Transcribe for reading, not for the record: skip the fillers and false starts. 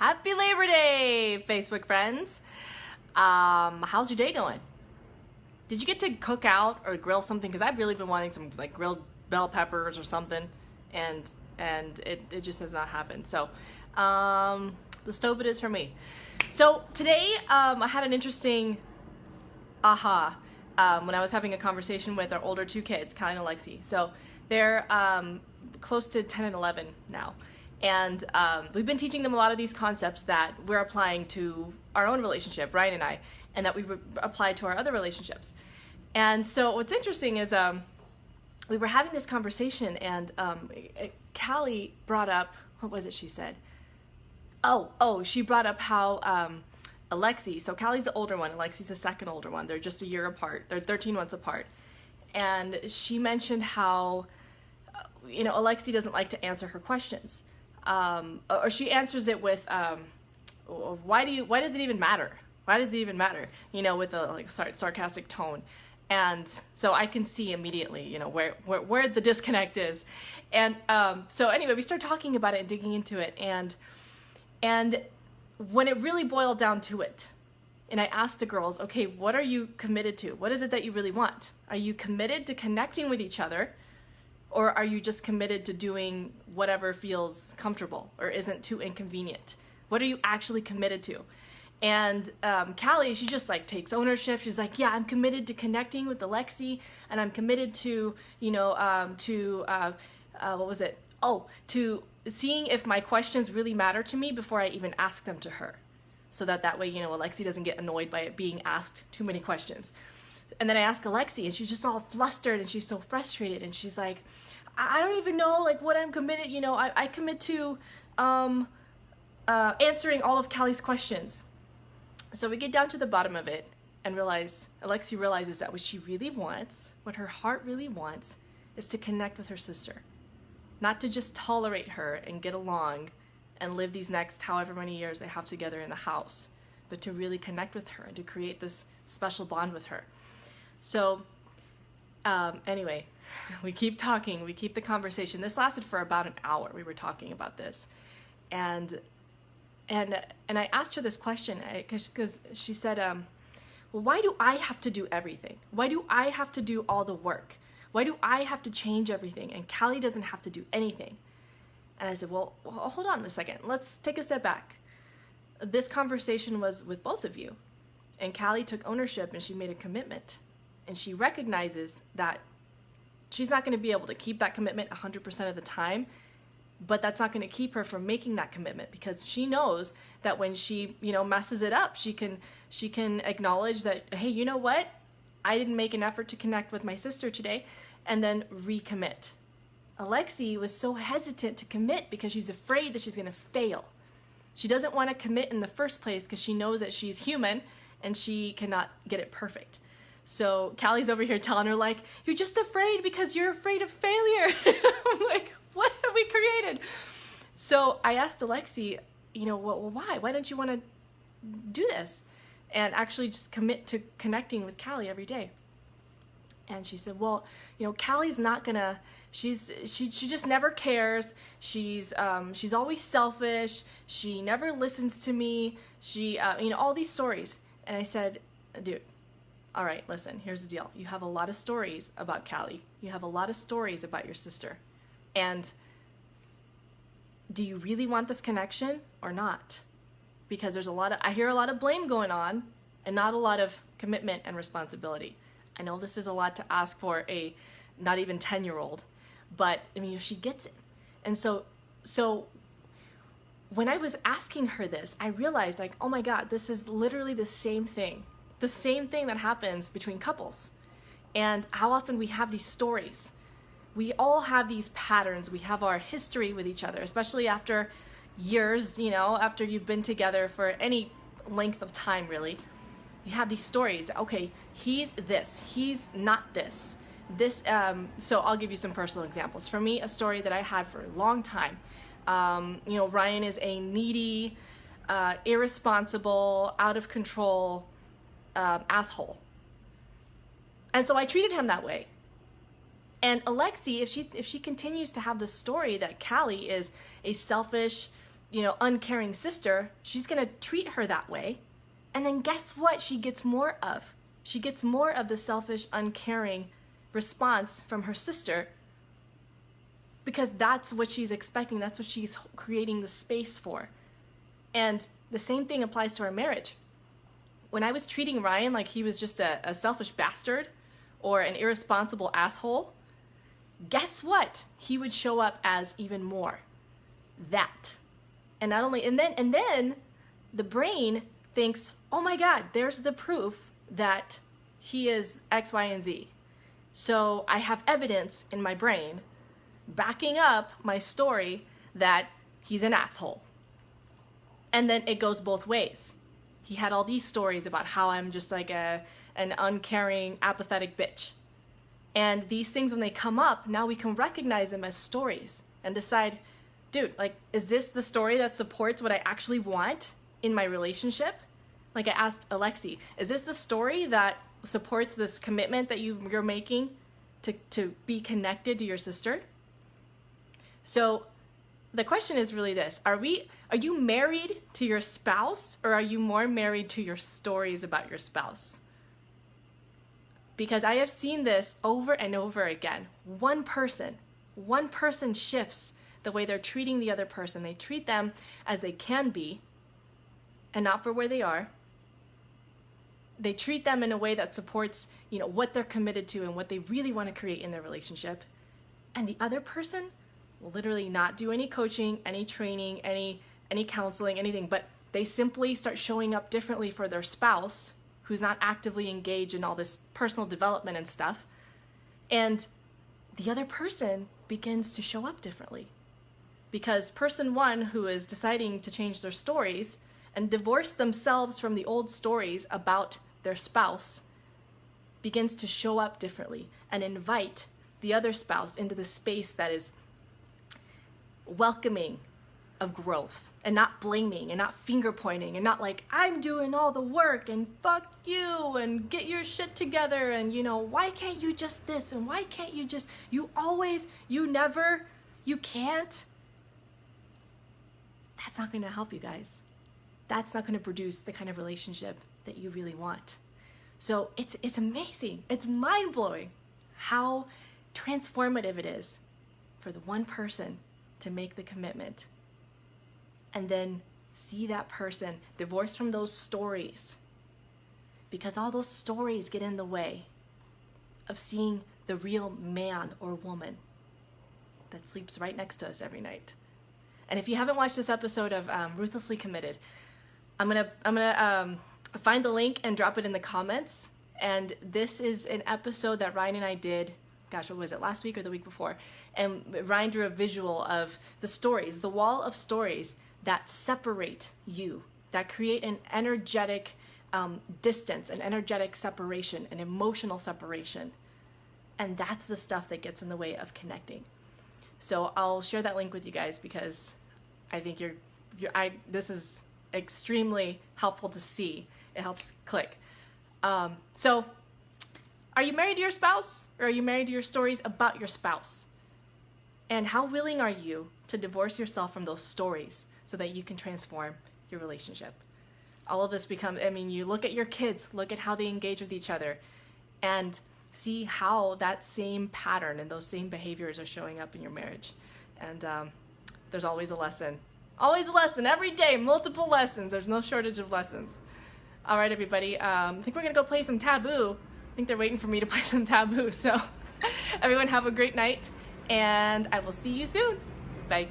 Happy Labor Day, Facebook friends. How's your day going? Did you get to cook out or grill something? Because I've really been wanting some like grilled bell peppers or something, and it just has not happened. So the stove it is for me. So today I had an interesting aha when I was having a conversation with our older two kids, Callie and Alexi. So they're close to 10 and 11 now. And we've been teaching them a lot of these concepts that we're applying to our own relationship, Ryan and I, and that we apply to our other relationships. And so what's interesting is we were having this conversation, and Callie brought up, what was it she said? She brought up how Alexi, so Callie's the older one, Alexi's the second older one. They're just a year apart. They're 13 months apart. And she mentioned how, Alexi doesn't like to answer her questions. Or she answers it with, why does it even matter? Why does it even matter? With a sarcastic tone. And so I can see immediately, where the disconnect is. And so anyway, we start talking about it and digging into it. And when it really boiled down to it, and I asked the girls, okay, what are you committed to? What is it that you really want? Are you committed to connecting with each other? Or are you just committed to doing whatever feels comfortable or isn't too inconvenient? What are you actually committed to? And Callie, she just takes ownership. She's like, yeah, I'm committed to connecting with Alexi, and I'm committed to, to seeing if my questions really matter to me before I even ask them to her. So that way, Alexi doesn't get annoyed by it being asked too many questions. And then I ask Alexi, and she's just all flustered, and she's so frustrated, and she's like, I don't even know what I'm committed. I commit to answering all of Callie's questions. So we get down to the bottom of it and Alexi realizes that what she really wants, what her heart really wants, is to connect with her sister. Not to just tolerate her and get along and live these next however many years they have together in the house, but to really connect with her and to create this special bond with her. So anyway, we keep talking, we keep the conversation. This lasted for about an hour. We were talking about this. And I asked her this question because she said, well, why do I have to do everything? Why do I have to do all the work? Why do I have to change everything? And Callie doesn't have to do anything. And I said, well, hold on a second. Let's take a step back. This conversation was with both of you. And Callie took ownership and she made a commitment. And she recognizes that she's not going to be able to keep that commitment 100% of the time, but that's not going to keep her from making that commitment, because she knows that when she, messes it up, she can acknowledge that, hey, you know what? I didn't make an effort to connect with my sister today, and then recommit. Alexi was so hesitant to commit because she's afraid that she's going to fail. She doesn't want to commit in the first place because she knows that she's human and she cannot get it perfect. So Callie's over here telling her you're just afraid because you're afraid of failure. I'm like, what have we created? So I asked Alexi, why? Why don't you want to do this? And actually just commit to connecting with Callie every day. And she said, well, Callie's not gonna, she just never cares. She's always selfish. She never listens to me. She, all these stories. And I said, dude, all right, listen, here's the deal. You have a lot of stories about Callie. You have a lot of stories about your sister. And do you really want this connection or not? Because I hear a lot of blame going on and not a lot of commitment and responsibility. I know this is a lot to ask for a not even 10-year-old, but she gets it. And so when I was asking her this, I realized oh my God, this is literally the same thing that happens between couples, and how often we have these stories. We all have these patterns. We have our history with each other, especially after years, after you've been together for any length of time, really. You have these stories. Okay, he's this, he's not this. So I'll give you some personal examples. For me, a story that I had for a long time, Ryan is a needy, irresponsible, out of control asshole. And so I treated him that way. And Alexi, if she continues to have this story that Callie is a selfish, uncaring sister, she's going to treat her that way. And then guess what she gets more of? She gets more of the selfish, uncaring response from her sister, because that's what she's expecting. That's what she's creating the space for. And the same thing applies to our marriage. When I was treating Ryan like he was just a selfish bastard or an irresponsible asshole, guess what? He would show up as even more. That. And not only, and then the brain thinks, oh my God, there's the proof that he is X, Y, and Z. So I have evidence in my brain backing up my story that he's an asshole. And then it goes both ways. He had all these stories about how I'm just like an uncaring, apathetic bitch. And these things, when they come up, now we can recognize them as stories and decide, dude, like, is this the story that supports what I actually want in my relationship? Like I asked Alexi, is this the story that supports this commitment that you're making to be connected to your sister? So the question is really this: are you married to your spouse, or are you more married to your stories about your spouse? Because I have seen this over and over again. One person shifts the way they're treating the other person. They treat them as they can be and not for where they are. They treat them in a way that supports, what they're committed to and what they really want to create in their relationship. And the other person will literally not do any coaching, any training, any counseling, anything, but they simply start showing up differently for their spouse who's not actively engaged in all this personal development and stuff. And the other person begins to show up differently. Because person one, who is deciding to change their stories and divorce themselves from the old stories about their spouse, begins to show up differently and invite the other spouse into the space that is welcoming of growth, and not blaming and not finger pointing and not like, I'm doing all the work and fuck you and get your shit together and why can't you just this and why can't you just, you always, you never, you can't. That's not going to help you guys. That's not going to produce the kind of relationship that you really want. So it's amazing. It's mind-blowing how transformative it is for the one person to make the commitment and then see that person divorced from those stories, because all those stories get in the way of seeing the real man or woman that sleeps right next to us every night. And if you haven't watched this episode of Ruthlessly Committed, I'm gonna find the link and drop it in the comments. And this is an episode that Ryan and I did, gosh, what was it, last week or the week before? And Ryan drew a visual of the stories, the wall of stories that separate you, that create an energetic distance, an energetic separation, an emotional separation. And that's the stuff that gets in the way of connecting. So I'll share that link with you guys, because I think this is extremely helpful to see. It helps click. So are you married to your spouse, or are you married to your stories about your spouse? And how willing are you to divorce yourself from those stories so that you can transform your relationship? All of this you look at your kids, look at how they engage with each other, and see how that same pattern and those same behaviors are showing up in your marriage. And there's always a lesson. Always a lesson, every day, multiple lessons. There's no shortage of lessons. All right, everybody, I think we're gonna go play some Taboo. I think they're waiting for me to play some Taboo. So everyone have a great night, and I will see you soon. Bye.